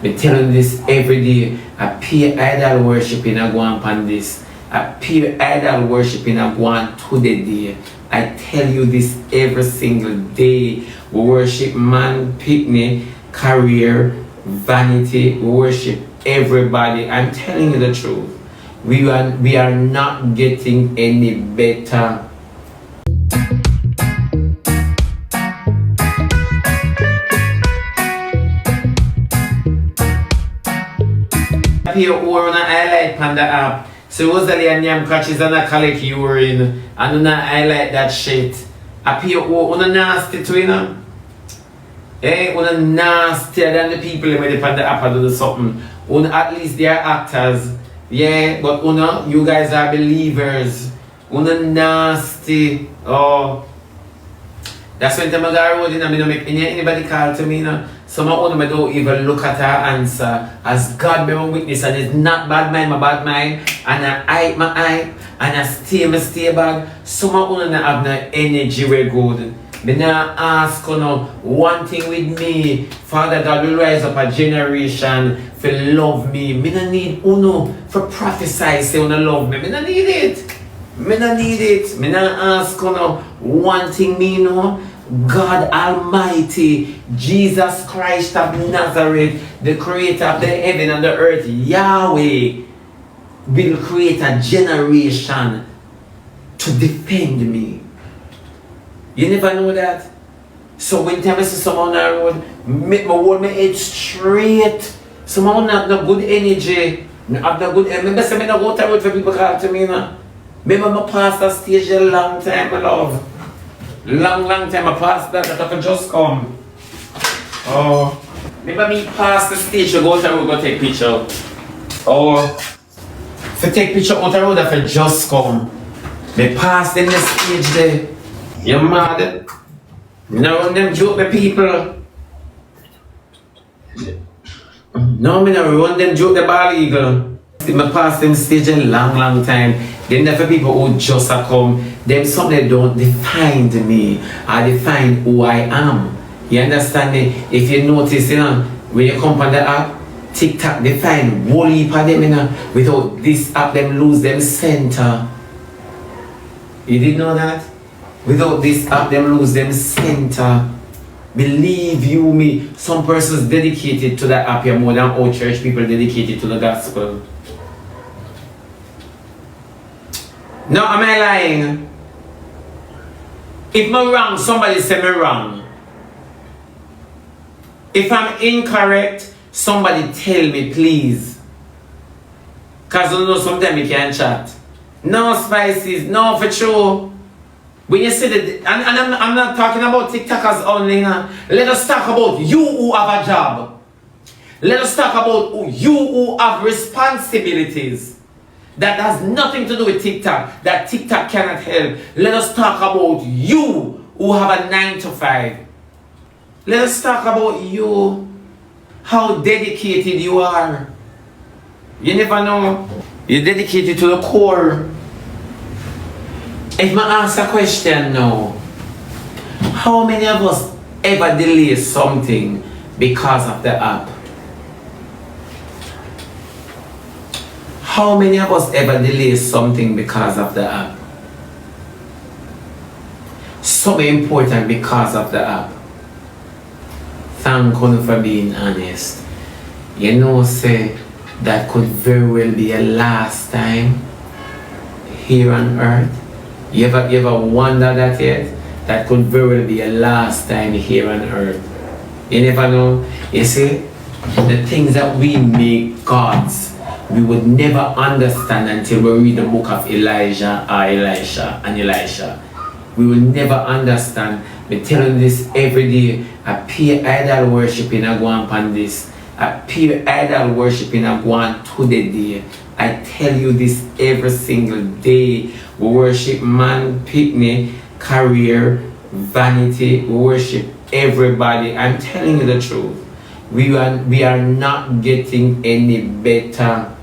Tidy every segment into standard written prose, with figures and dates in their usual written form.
Me telling this every day. I pay idol worshiping, I go on this. I pay idol worshiping, I go on to the day. I tell you this every single day. We worship man, picnic, career, vanity. We worship everybody. I'm telling you the truth. We are not getting any better. Here or on a highlight on the app. So Rosalie and Yam catches and I collect urine and I highlight that shit. Appear or on a nasty to you know. Eh, on a nastier than the people when they on the app and do something. On at least they are actors. Yeah, but you guys are believers. On a nasty. Oh. That's when I'm going to don't make anybody call to me, you know. Some of them don't even look at her answer. As God be my witness, and it's not bad mind, my bad mind, and I my eye, and I stay bad. Some of them have no energy very good. Me now ask one thing with me. Father God will rise up a generation for love me. Me no need for prophesy say love me. Me no need it. Me no need it. Me now ask one thing me know. God Almighty, Jesus Christ of Nazareth, the creator of the heaven and the earth, Yahweh, will create a generation to defend me. You never know that? So when I see someone on the road, make me hold my head straight. Someone have no good energy, have no good energy. Remember, I don't go to the road for people call to me now. Remember, I passed that stage a long time, my love. Long time I passed that I could just come. Oh. Remember me past the stage, you go to the road, go take picture. Oh. If you take picture out the road, I could just come. Me pass in the stage there. You mad? Me not run them joke the people. No, me not run them joke the ball eagle. Me pass them stage a long time. Then there for people who just come. Them something don't define me. I define who I am. You understand me? If you notice, when you come on the app, TikTok define whole heap of them, without this app, them lose them center. You didn't know that? Without this app, them lose them center. Believe you me, some persons dedicated to that app here more than all church people dedicated to the gospel. No, am I lying? If I'm wrong, somebody say me wrong. If I'm incorrect, somebody tell me, please. Because you know sometimes we can't chat. No spices, no for sure. When you say that, and I'm not talking about TikTokers only now. Let us talk about you who have a job. Let us talk about you who have responsibilities. That has nothing to do with TikTok. That TikTok cannot help. Let us talk about you who have a 9 to 5. Let us talk about you. How dedicated you are. You never know. You're dedicated to the core. If I ask a question now, how many of us ever delay something because of the app? How many of us ever delay something because of the app? So important because of the app. Thank you for being honest. You know, say that could very well be a last time here on earth. You ever wonder that yet? That could very well be a last time here on earth. You never know. You see, the things that we make gods, we would never understand until we read the book of Elijah or Elisha and Elisha. We will never understand. I'm telling this every day. I pay idol worshiping, I go on this. I pay idol worshiping, I go on to the day. I tell you this every single day. We worship man, picnic, career, vanity. We worship everybody. I'm telling you the truth. We are not getting any better.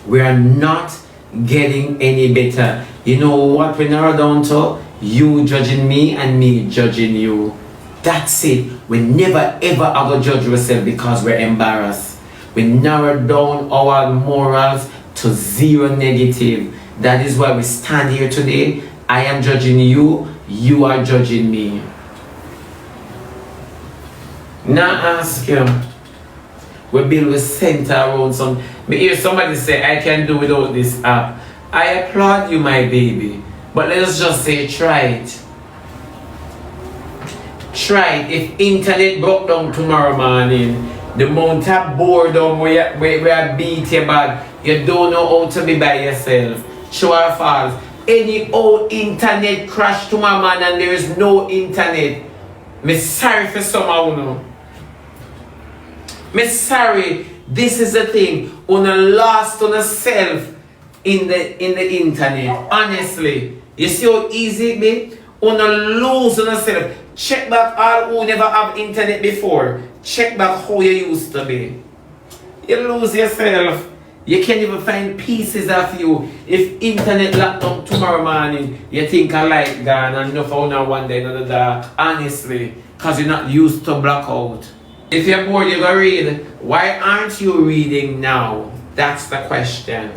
We are not getting any better. You know what we narrow down to? You judging me and me judging you. That's it. We never ever ever judge ourselves because we're embarrassed. We narrow down our morals to zero negative. That is why we stand here today. I am judging you, you are judging me. Now ask you, we build a center around some. Me hear somebody say, I can do without this app. I applaud you, my baby. But let us just say, try it. Try it. If internet broke down tomorrow morning, the amount of boredom where beat you bad, you don't know how to be by yourself. True or false? Any old internet crash tomorrow morning and there is no internet, me sorry for some of you. Me sorry. This is the thing. Una lost on yourself in the internet. Honestly. You see how easy it be? Una lose on yourself. Check back all who never have internet before. Check back how you used to be. You lose yourself. You can't even find pieces of you. If internet locked down tomorrow morning, you think a light gone and enough for one day in the dark. Honestly. Because you're not used to blackout. If you're bored, you go read. Why aren't you reading now? That's the question.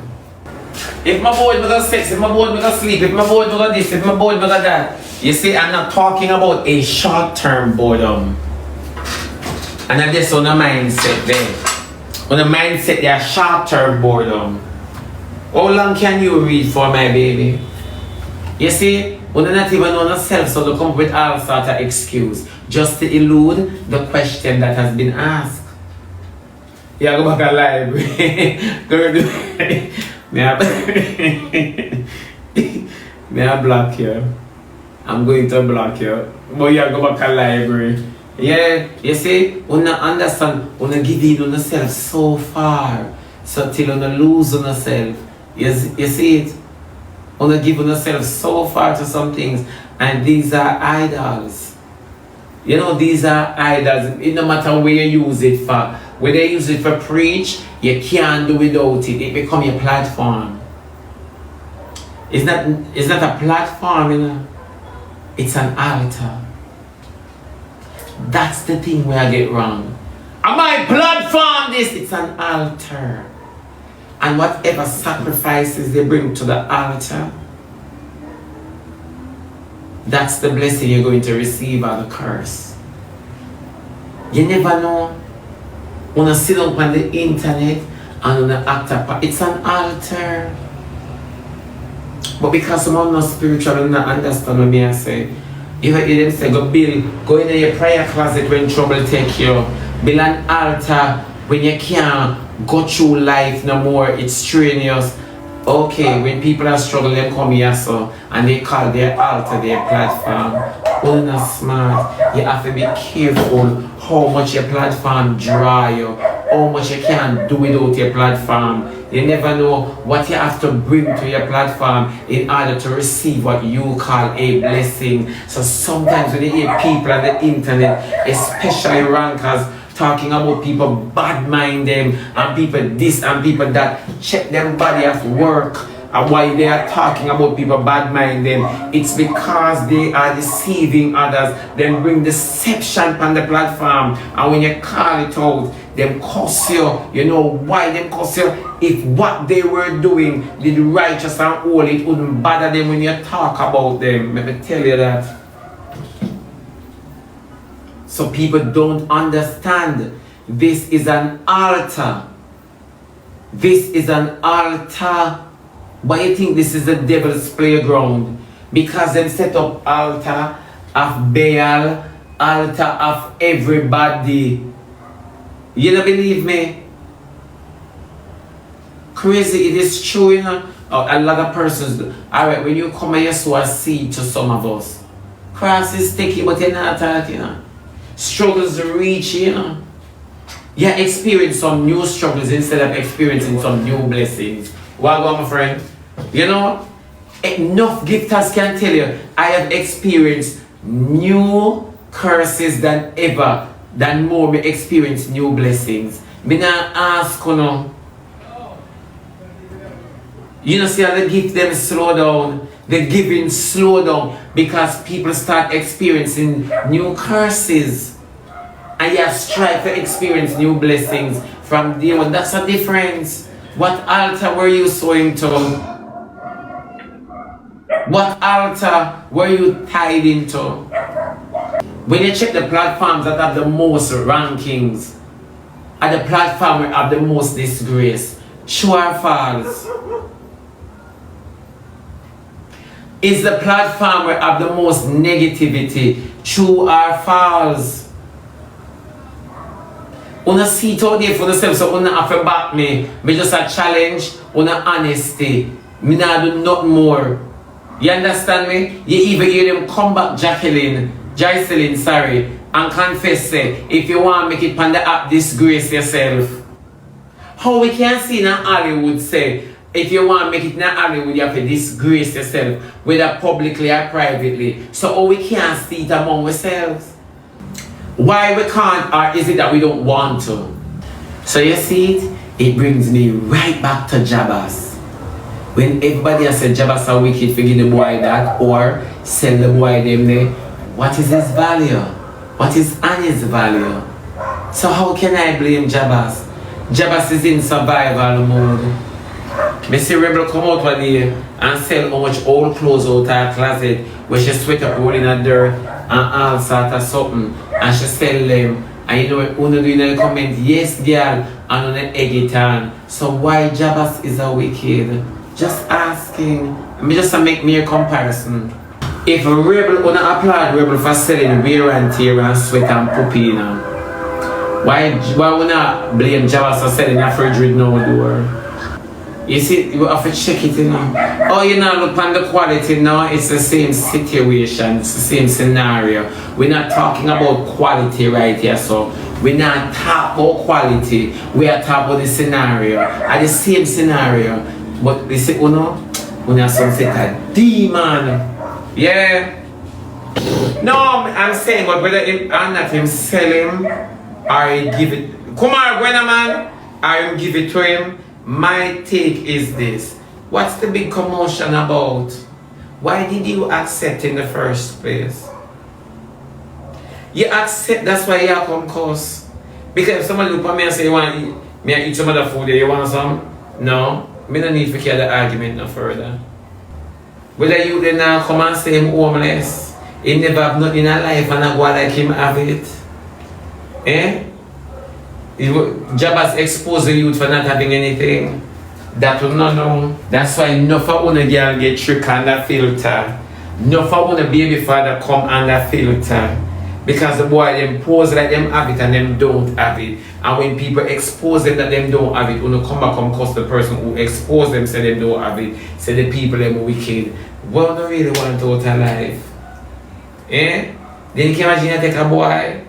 If my board me go sex, if my board me go sleep, if my board me go this, if my board me go that. You see, I'm not talking about a short-term boredom. And I'm just on a mindset there. On a mindset there, short-term boredom. How long can you read for, my baby? You see, when you're not even on yourself, so they come up with all sort of excuse just to elude the question that has been asked. Yeah, go back to library. Go do May I block you? I'm going to block you. But yeah, go back to library. Yeah, you see, when you understand, when you give in on yourself so far, so till you lose on yourself. You see it? When you give on yourself so far to some things, and these are idols. You know, these are idols. It no matter where you use it for. Whether you use it for preach, you can't do without it. It becomes your platform. It's not a platform, you know. It's an altar. That's the thing where I get wrong. Am I platform this? It's an altar. And whatever sacrifices they bring to the altar, that's the blessing you're going to receive or the curse. You never know. When you sit up on the internet and on the actor, it's an altar. But because someone not spiritual and not understand what I say, you hear them say, go in your prayer closet when trouble take you. Build an altar when you can't go through life no more, it's strenuous. Okay, when people are struggling, they come here so, and they call their altar their platform. Oh, not smart. You have to be careful how much your platform draw you, how much you can do without your platform. You never know what you have to bring to your platform in order to receive what you call a blessing. So sometimes when you hear people on the internet, especially rankers, talking about people bad mind them and people this and people that, check them body of work. And why they are talking about people bad mind them, it's because they are deceiving others. They bring deception on the platform, and when you call it out, them curse you. You know why them curse you? If what they were doing did righteous and holy, it wouldn't bother them when you talk about them. Let me tell you that. So people don't understand. This is an altar. This is an altar. But you think this is the devil's playground? Because they set up altar of Baal, altar of everybody. You don't believe me? Crazy, it is true, you know. A lot of persons do. Alright, when you come and you sow a seed to some of us, cross is sticky, but you're not talking, you know. Struggles reach, you know. You experience some new struggles instead of experiencing some new blessings. Well, my friend, you know, enough gifters can tell you, I have experienced new curses than ever, than more me experience new blessings. Me not ask, you know. You know, see how the gift them slow down, the giving slow down because people start experiencing new curses. are strive to experience new blessings from day one. That's a difference. What altar were you sowing to? What altar were you tied into? When you check the platforms that have the most rankings, are the platform that have the most disgrace, true or false? Is the platform where have the most negativity, true or false? Una see it out there for yourself, so una have to back me. Me just a challenge, una honesty. Me not do nothing more. You understand me? You even hear them come back, Jocelyn, sorry, and confess, say, if you want to make it on the app, disgrace yourself. How we can see in Hollywood, say, if you want to make it in Hollywood, you have to disgrace yourself, whether publicly or privately. So how we can't see it among ourselves? Why we can't, or is it that we don't want to? So you see it? It brings me right back to Jabas. When everybody has said Jabas are wicked, forgive the boy that, or sell the boy them there, what is his value? What is Annie's value? So how can I blame Jabas? Jabas is in survival mode. Me see Rebel come out one day and sell how much old clothes out her closet where she sweat up rolling in the dirt and all sort of something, and she sell them. And you know what Uno do in the comment, yes girl, and on the egg it on. So why Jabas is a wicked? Just asking. Me just to make me a comparison. If a Rebel wanna applaud Rebel for selling wear and tear and sweat and puppy, you know, why wanna blame Jabas for selling a fridge with no door? You see, you have to check it, you know. Oh, you know, look on the quality now, it's the same situation, it's the same scenario. We're not talking about quality right here, so we're not talking about quality, we are talking about the scenario. At the same scenario, but we say, oh no, when you some say a demon. Yeah. No, I'm saying, but whether him or not him sell him, or he give it, come on, when a man, or him give it to him. My take is this. What's the big commotion about? Why did you accept in the first place? You accept, that's why you come cause. Because if somebody look at me and say, you want to eat, may I eat some other food there, you want some? No. Me no need to carry the argument no further. Whether you then now come and say him homeless, he never have nothing in a life and I go like him have it. Eh? Jabas expose the youth for not having anything. That will not know. That's why enough of una girl get tricked under filter. Enough of una baby father come under filter. Because the boy them pose like them have it and them don't have it. And when people expose them that them don't have it, una come back and cuss the person who expose them say them don't have it. Say the people them wicked. Well, don't really want total life. Eh? Then you can imagine you take a boy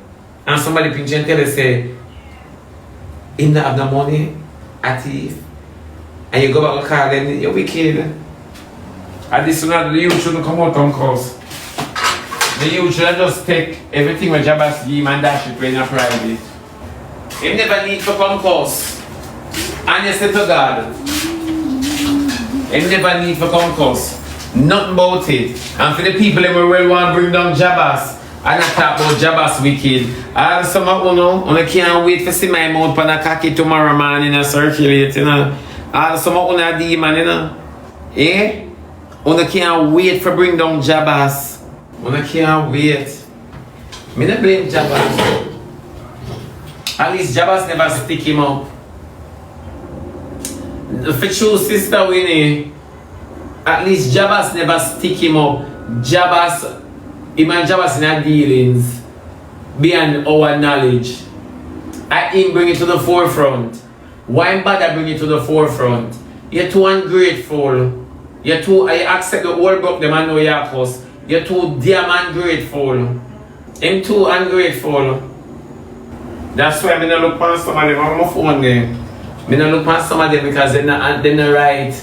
and somebody pinch and tell you say, him not have no money, a thief, and you go back and call them, you're wicked. And this is not, the youth shouldn't come out on cause. The youth should just take everything when Jabas give him and dash it when you're private. Him never need to come cause. And you say to God, him never need to come cause. Nothing about it. And for the people that will want to bring down Jabas, and I talk about Jabas wicked. And some of you know, I can't wait to see my mouth on a cocky tomorrow morning and circulate, you know. And some of you are demon, you know. Eh? I can't wait for bring down Jabas. I can't wait. Me not blame Jabas. At least Jabas never stick him up. For true sister Winnie, at least Jabas never stick him up. Jabas, even Jabas in our dealings, beyond our knowledge. I him bring it to the forefront. Why bother bring it to the forefront? You're too ungrateful. You accept the whole book them and know your cause. You're too damn ungrateful. I'm too ungrateful. That's why I don't look past some of them on my phone there. I don't look past some of them because they're not right.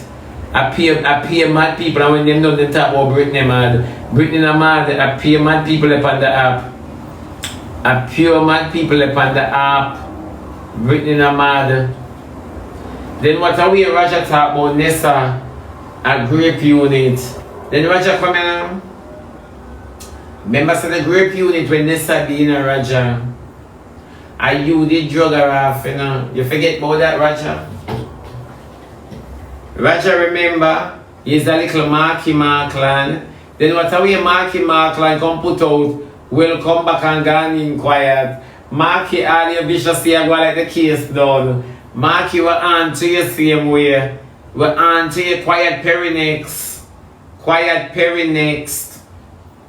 I pay mad people, and when them know they talk about Britney mad. Britney not mad, I pay mad people upon the app. I pure mad people upon the app. Britney not mad. Then what are we Roger talk about Nessa, a grape unit. Then Roger come in. Remember say the grape unit when Nessa be in a Roger. Are you the drug off, you know? You forget about that, Roger? Roger, remember, he's a little Marky Markland. Then what are we Marky Markland come put out, will come back and go in quiet. Marky all your viciously go like the case done. Marky were on to you same way. We're on to you quiet Perry next. Quiet Perry next.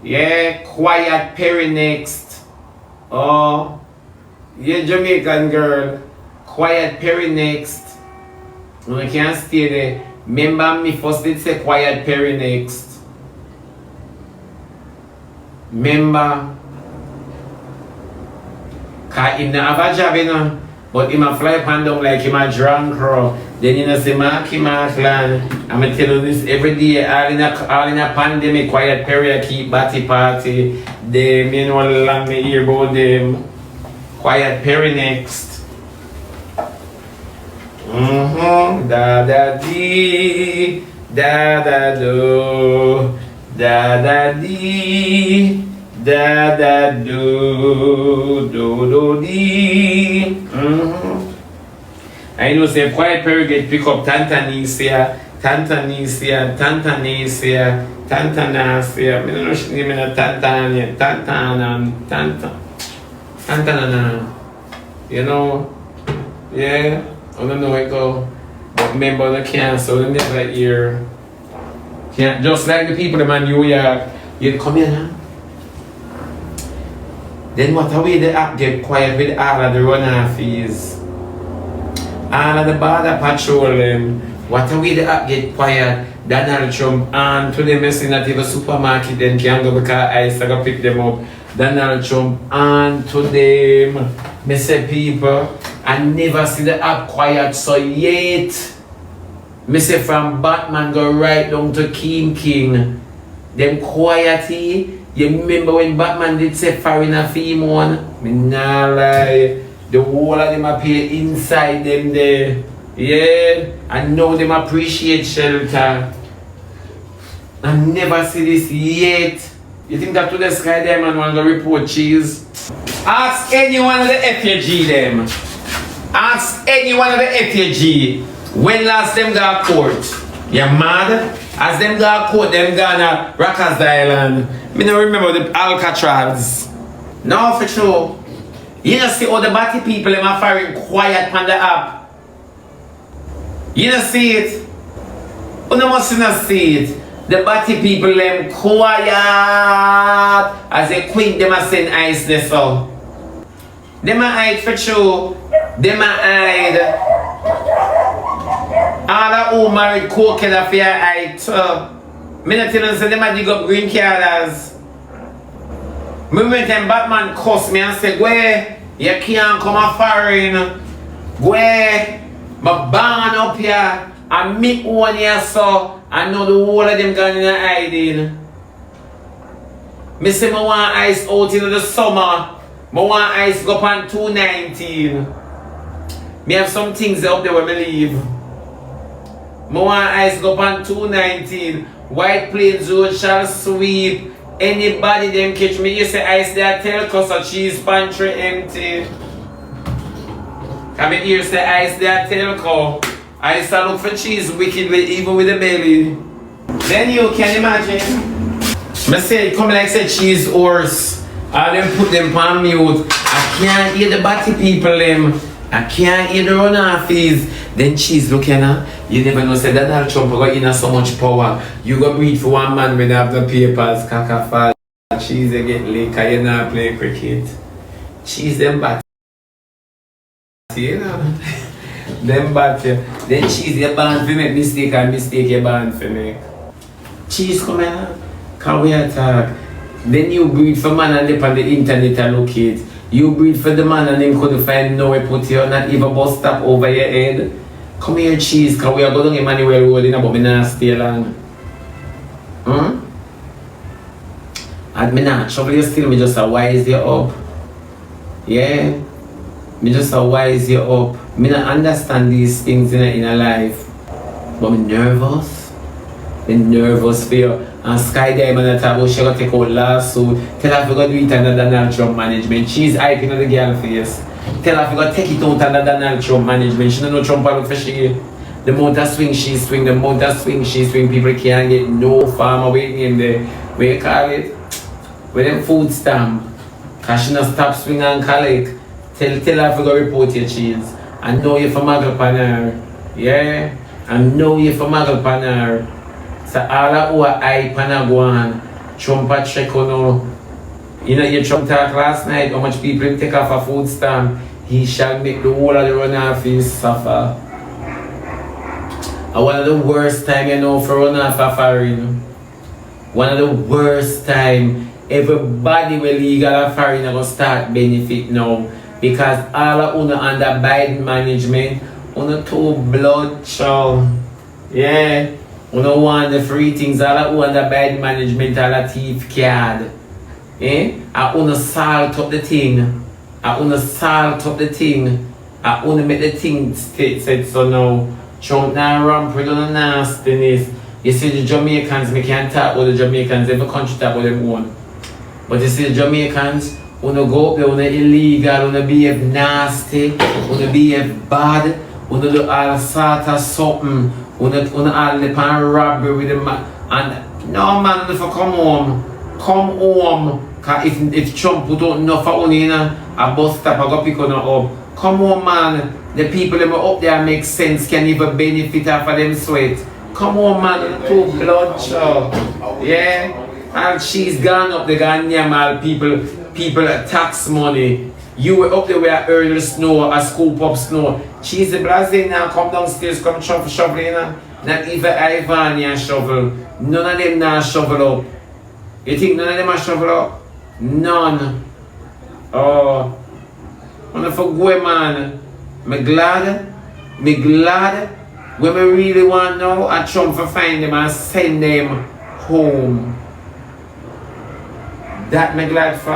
Yeah, quiet Perry next. Oh, you Jamaican girl. Quiet Perry next. We can't stay there. Remember me first did say quiet Perry next. Remember. Cause him not have a job, you know. But him a fly pan down like him a drunk crow. Then you know say Marky Markland. I'm gonna tell you this every day, all in a pandemic, quiet Perry keep batty party. Them, you know, long me hear about them. Quiet Perry next. Da da dee, da da do, da da dee, da da do, do dee. I know say quiet Perry get pick up Tantanesia, Tantanasia. I don't know she name in a Tantanana. You know, yeah. I don't know it go, but remember the cancel the never hear. Can't just like the people in New York. You come in, huh? Then what are we the app get quiet with all of the runoff fees? All of the border patrol them. What are we the app get quiet? Donald Trump and to them messing at the supermarket then can go because I go pick them up. Donald Trump and to them. Me say people, I never see the app quiet so yet. Me say from Batman go right down to King. Them quiety. You remember when Batman did say foreigner fee one? Me nah lie. The whole of them appear inside them there. Yeah. I know them appreciate shelter. I never see this yet. You think that to the sky diamond want to report cheese? Ask anyone of the FAG them. Ask anyone of the FAG when last them got court. You mad? As them got court, them gonna Rockers Island. Me don't remember the Alcatraz. No, for sure. You know see all the batty people them are firing quiet on the app. You don't see it. You must not see it. The batty people them quiet as they quit them a send ice this so. Them a hide for sure. Them a hide. All the who married cocaine of your hide too. Me not tell them say them a dig up green carders. Me went and Batman cuss me and say, "Where you can't come a foreign. Where my born up here and meet one here so I know the whole of them gone in a hiding. Me say I want ice out in the summer. I want ice go up on 219. Me have some things up there when me leave. I want ice go up on 219. White Plains Road shall sweep. Anybody them catch me, you say ice there tell cause a cheese pantry empty. Come here say ice there tell cause I used to look for cheese wickedly even with the belly. Then you can imagine. I say come like say cheese horse. All them put them on mute. I can't hear the batty people them. I can't hear the runoffies. Then cheese looking at you never know say Donald Trump got in so much power. You go breathe for one man when they have the papers, caca fall. Cheese they get liquor, you not play cricket. Cheese them batty, you know. Them batty. Then cheese you born for make mistake and mistake you born for make. Cheese come here, can we attack? Then you breathe for man and they on the internet and look it. You breathe for the man and then couldn't find nowhere put you, not even bus stop over your head. Come here, cheese, because we are going to Emmanuel Road in about me not stay long. And me not trouble you still, me just a wise you up. Yeah? Me just a wise you up. Me not understand these things in a life. But me nervous. Me nervous for you. And Sky Diamond talk about she got take out lawsuit. Tell her to go do it under Donald Trump management. She's hyping on the girl face. Tell her if you got take it out under Donald Trump management. She don't know Trump look for she. The amount of swing she swing, the amount of swing she swing, people can't get no farmer waiting in the, where you call it? With them food stamp. Cause she not stop swing and collect. Tell her if you go report your cheese. I know you for muggle pan her. Yeah? I know you for muggle pan her. So all of who are eye pan her go on. Trump a check on you. You know your Trump talk last night, how much people take off a food stamp. He shall make the whole of the run office suffer. And one of the worst time you know for run off a foreign. One of the worst time everybody will legal a foreign are gonna start benefit now. Because all of you under Biden management, you too bloodshot. Yeah. You don't want the free things, all of you under Biden management all a thief card. Eh? I wanna salt up the thing. I wanna salt up the thing. I wanna make the thing said so now. Trump now ramp with the nastiness. You see the Jamaicans, me can't talk about the Jamaicans, every country talk about them own. But you see the Jamaicans, wanna go up there, wanna illegal, wanna behave nasty, wanna behave bad, wanna do all sort of something, wanna all the pan robbery with them. And no man, if I come home. Come home. Cause if Trump put out enough for only in a bus stop, I go pick on up. Come on, man. The people that are up there make sense, can even benefit off of them sweat. Come on, man. Too bloodshot. Yeah? And she's gone up the Ghanaian people tax money. You were up there where I earn the snow, I scoop up snow. She's the blase now, come downstairs, come shovel in. Not even Ivan and shovel. None of them now shovel up. You think none of them are shovel up? None. Oh. I'm for go, man. Me glad. When we really want now, I Trump for find them and send them home. That me glad for.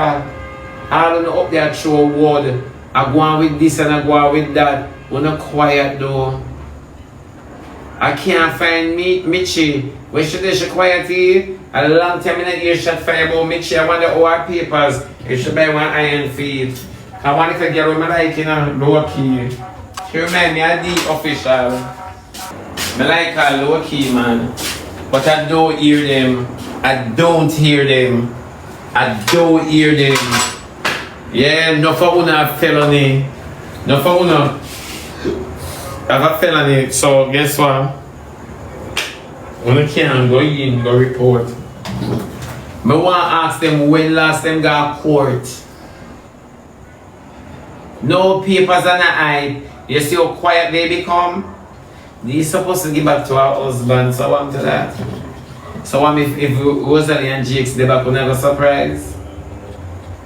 All of them up there throw a word. I go on with this and I go on with that. We're not quiet though. I can't find Mitchie. Where should they quiet here? A long time in the ear shot fire about Mitchie. I wonder how our papers. You should buy one iron feed. I want to get with my like in a low key. You remind me of the official. I like a low key man. But I don't hear them. I don't hear them. Yeah, no for una felony. No for una. I have a felony, so guess what? Una can't go in, go report. I want to ask them when last time got court. No papers on the eye. You see how quiet they become? They're supposed to give back to our husband, so I want to that. So if Rosalie and Jakes they back, we never surprise.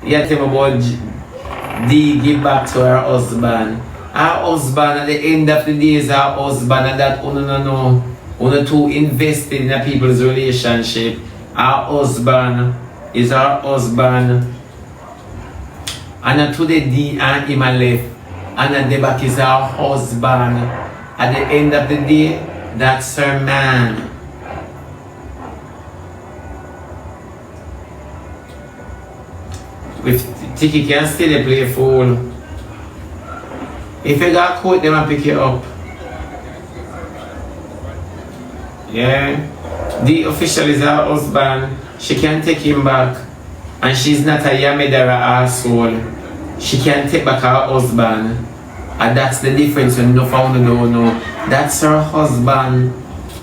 You tell me about D give back to her husband. Our husband at the end of the day is our husband, and that no know. Una too invested in a people's relationship. Our husband is our husband. And today D and him are left. And the back is our husband. At the end of the day, that's her man. With Tiki can still play fool. If you got caught, they will pick you up. Yeah. The official is her husband. She can take him back. And she's not a Yamedara asshole. She can take back her husband. And that's the difference when no found don't know. That's her husband.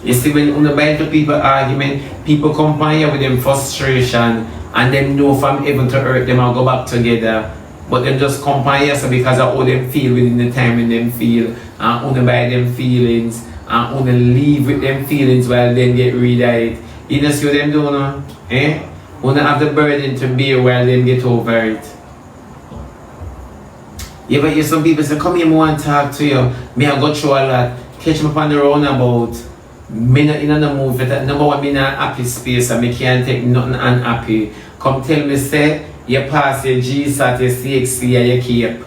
You see, when you buy into people argument, people compare with them frustration and them know from heaven to earth them and go back together. But them just compare so because of how them feel within the time when them feel and only by them feelings and only live with them feelings while them get rid of it. You know see what them do now? Eh? Only have the burden to bear while them get over it. You ever hear some people say, come here, I want to talk to you. Me I go through a lot. Catch me up on the roundabout. Me not in a move. Number one, me in a happy space and me can't take nothing unhappy. Come tell me, say, you pass your GSAT, your CXC, and your keep.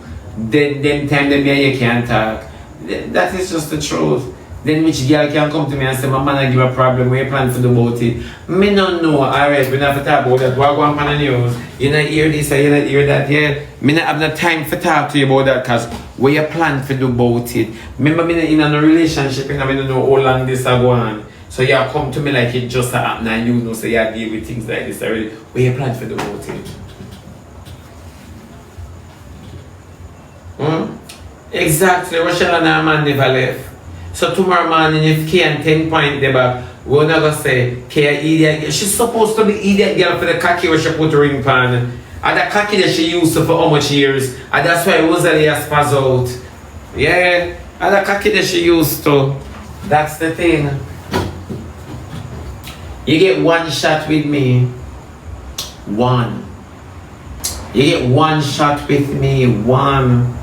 Then time them here you can't talk. That is just the truth. Then which girl can come to me and say, my man I give a problem, what you plan to do about it? Me not know, alright, we don't have to talk about that. What go on the news? You not hear this or you not hear that, yeah? Me not have no time to talk to you about that because what you plan to do about it? Remember me in a relationship and I don't know how long this will go on. So you come to me like it just happened and you know, so you deal with things like this already. What you plan to do about it? Exactly, Rochelle and her man never left. So tomorrow morning, if Kay and 10 point there back, we're not gonna say Kay idiot girl. She's supposed to be idiot girl for the cocky where she put ring pan. And the cocky that she used to for how much years. And that's why Rosalie has passed out. Yeah, and the cocky that she used to. That's the thing. You get one shot with me. One. You get one shot with me. One.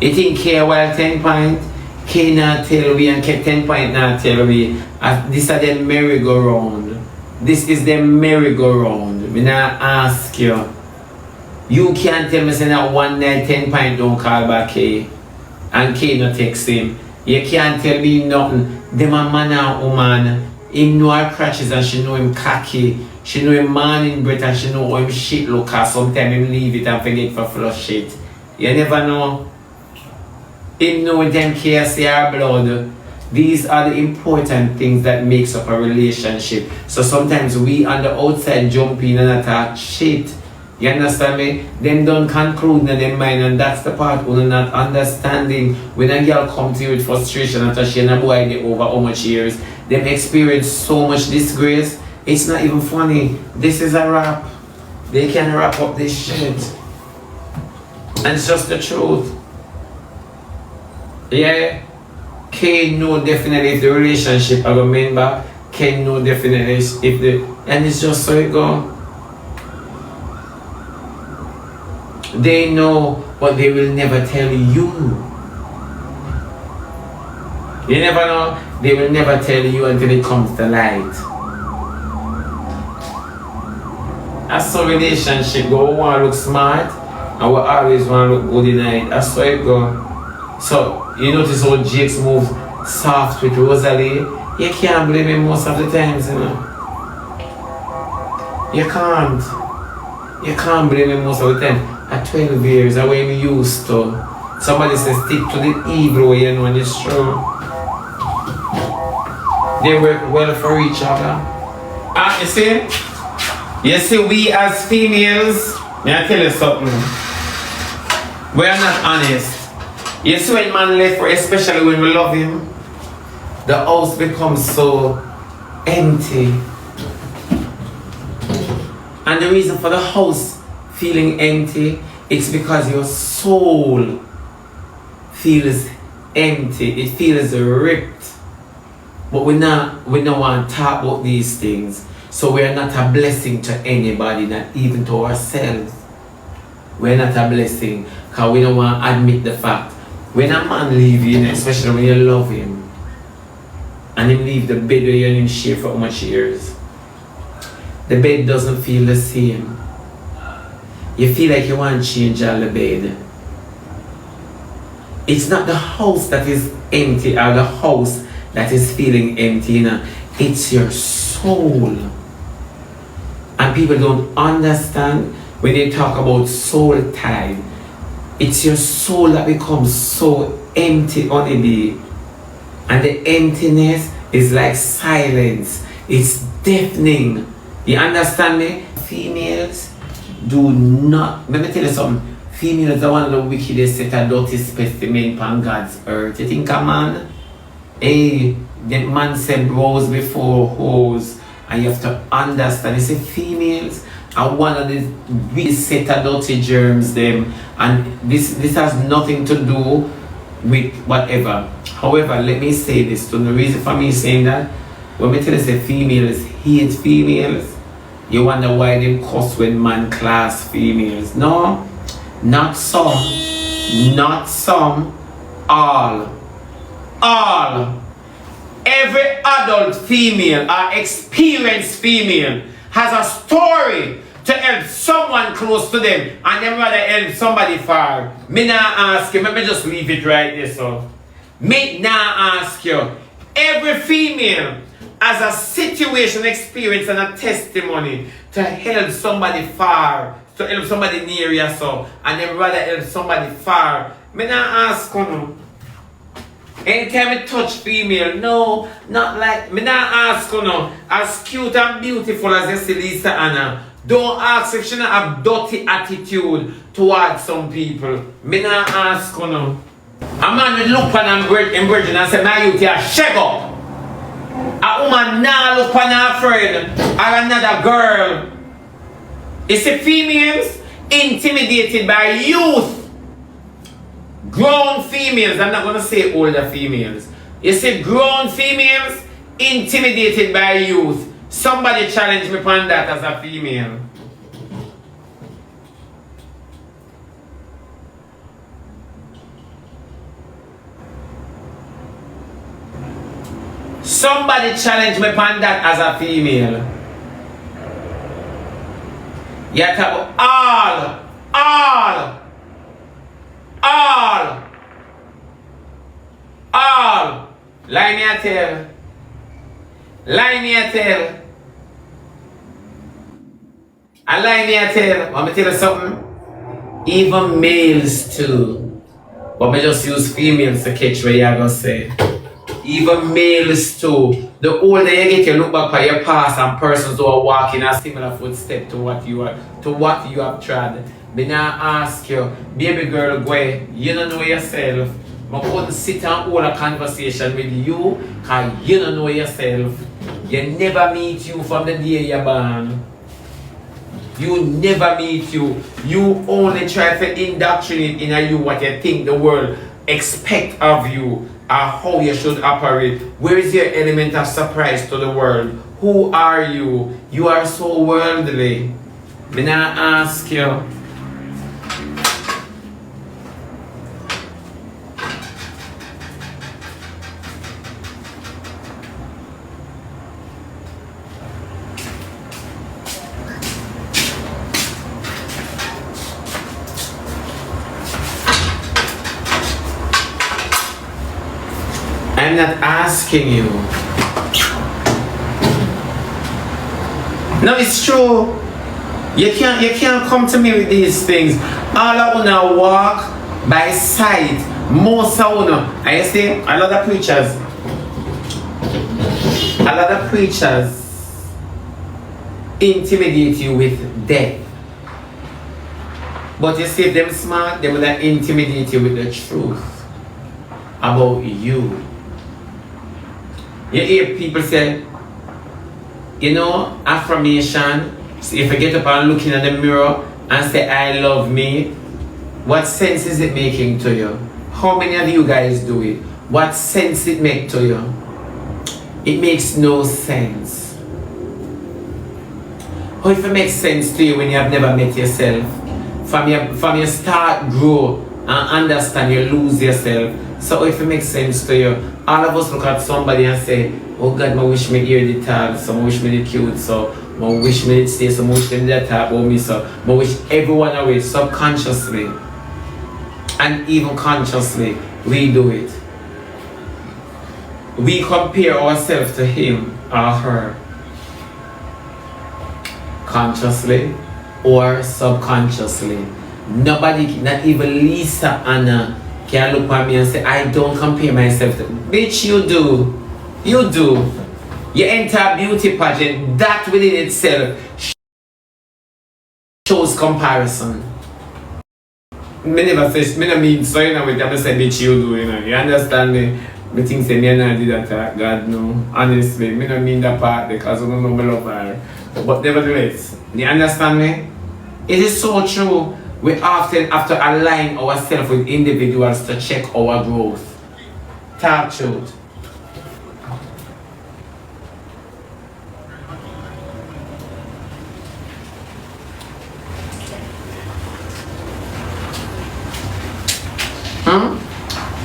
You think Kay while 10 point? Kay not tell we and Kay 10 point not tell we. This is the merry-go-round. This is the merry-go-round. Me not ask you. You can't tell me say that one night 10 point don't call back Kay. And Kay not text him. You can't tell me nothing. Them a man and woman. Him know her crutches and she know him cocky. She know him man in breath and she know how him shit look at. Sometimes him leave it and forget for flush it. You never know. Him know when them care see our blood. These are the important things that makes up a relationship. So sometimes we on the outside jump in and attack shit. You understand me? Them don't conclude in their mind and that's the part we're not understanding. When a girl comes to you with frustration after she and a boy get over how much years, them experience so much disgrace. It's not even funny. This is a rap. They can wrap up this shit. And it's just the truth. Yeah, Kay know definitely if the relationship I remember. Kay know definitely if the and it's just so it go. They know, but they will never tell you. You never know. They will never tell you until it comes to light. That's how relationship go. We want to look smart, and we always want to look good in it. That's how it go. So, you notice how Jake's move soft with Rosalie? You can't blame him most of the times, you know. You can't. You can't blame him most of the time. At 12 years, that's what I'm used to. Somebody says stick to the evil way, you know, and it's true. They work well for each other. You see? You see, we as females, may I tell you something? We are not honest. You see when man left, especially when we love him, the house becomes so empty. And the reason for the house feeling empty, it's because your soul feels empty. It feels ripped. But we don't want to talk about these things. So we are not a blessing to anybody, not even to ourselves. We're not a blessing because we don't want to admit the fact. When a man leave you, especially when you love him, and him leave the bed where you're in share for how much years, the bed doesn't feel the same. You feel like you want to change all the bed. It's not the house that is empty or the house that is feeling empty, you know. It's your soul. And people don't understand when they talk about soul tie. It's your soul that becomes so empty on a day. And the emptiness is like silence. It's deafening. You understand me? Females do not, let me tell you something. Females are one of the wickedest set of dirty specimen on God's earth. You think a man? Hey, the man said rose before hose. And you have to understand. You see, females are one of the biggest set of dirty germs them. And this has nothing to do with whatever. However, let me say this. To the reason for me saying that, when me tell you say females hate females, you wonder why they cuss when man class females. No, not some. Not some. All. All. Every adult female or experienced female has a story to help someone close to them, and them rather help somebody far. Me not ask you, let me just leave it right there, so. Me not ask you Every female has a situation, experience, and a testimony to help somebody far, to help somebody near you, so, and then rather help somebody far. Me not ask you. Anytime I touch female, no, not like, me not ask you, as cute and beautiful as you see Lisa Anna, don't ask if she not have dirty attitude towards some people. Me not ask you. A man will look on him virgin and say, my youth here, shake up. A woman now look on her friend or another girl. You see females intimidated by youth. Grown females, I'm not going to say older females. You see grown females intimidated by youth. Somebody challenge me upon that as a female. Somebody challenge me upon that as a female. You talk about all. Lie me a tell. Lie me a tell. And lie me a tell. Want me tell you something? Even males too. But me just use females to catch what you're going to say. Even males too. The older you get, you look back at your past and persons who are walking a similar footstep to what you have tried. Me now ask you, baby girl, go, you don't know yourself. I couldn't sit and hold a conversation with you because you don't know yourself. You never meet you from the day you're born. You never meet you. You only try to indoctrinate in you what you think the world expect of you or how you should operate. Where is your element of surprise to the world? Who are you? You are so worldly. Me now ask you. I'm not asking you. No, it's true. You can't come to me with these things. All I wanna walk by sight. Most I wanna. And you see, a lot of preachers intimidate you with death. But you see, if them smart, they will intimidate you with the truth about you. You hear people say, you know, affirmation. So if I get up and look in the mirror and say, I love me, what sense is it making to you? How many of you guys do it? What sense it make to you? It makes no sense. How if it makes sense to you when you have never met yourself? From your start, grow, and understand, you lose yourself. So if it makes sense to you, all of us look at somebody and say, oh God, I wish me hear the talk, so I wish me the cute, so I wish me the stay, so I wish them that talk about me, so I wish everyone away subconsciously and even consciously we do it. We compare ourselves to him or her consciously or subconsciously. Nobody, not even Lisa Anna, can look at me and say, I don't compare myself to... Bitch, you do. You do. You enter a beauty pageant, that within itself shows comparison. Me never say, me no mean so, you know, I say, bitch, you do, you know. You understand me? Me think say, me not do that, God, no. Honestly, me no mean that part because I don't know me love her. But nevertheless, you understand me? It is so true. We often have to align ourselves with individuals to check our growth. Talk truth.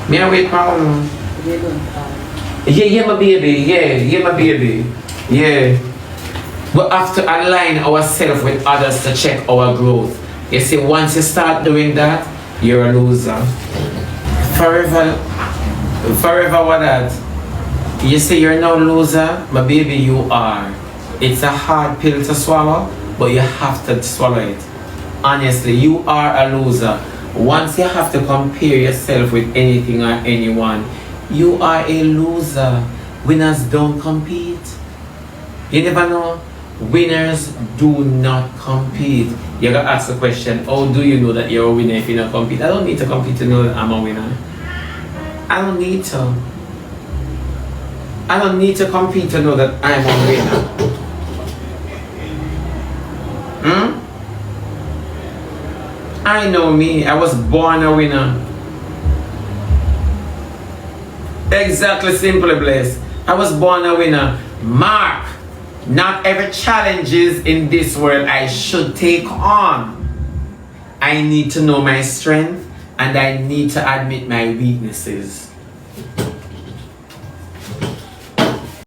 Me I wait problem. Yeah, my baby. Yeah, my baby. Yeah. We have to align ourselves with others to check our growth. You see, once you start doing that, you're a loser. Forever what that? You say you're no loser, my baby, you are. It's a hard pill to swallow, but you have to swallow it. Honestly, you are a loser. Once you have to compare yourself with anything or anyone, you are a loser. Winners don't compete. You never know. Winners do not compete. You gotta ask the question, how do you know that you're a winner if you don't compete? I don't need to compete to know that I'm a winner. I don't need to. I don't need to compete to know that I'm a winner. I know me. I was born a winner. Exactly, simply blessed. I was born a winner. Mark, not every challenges in this world I should take on. I need to know my strength and I need to admit my weaknesses.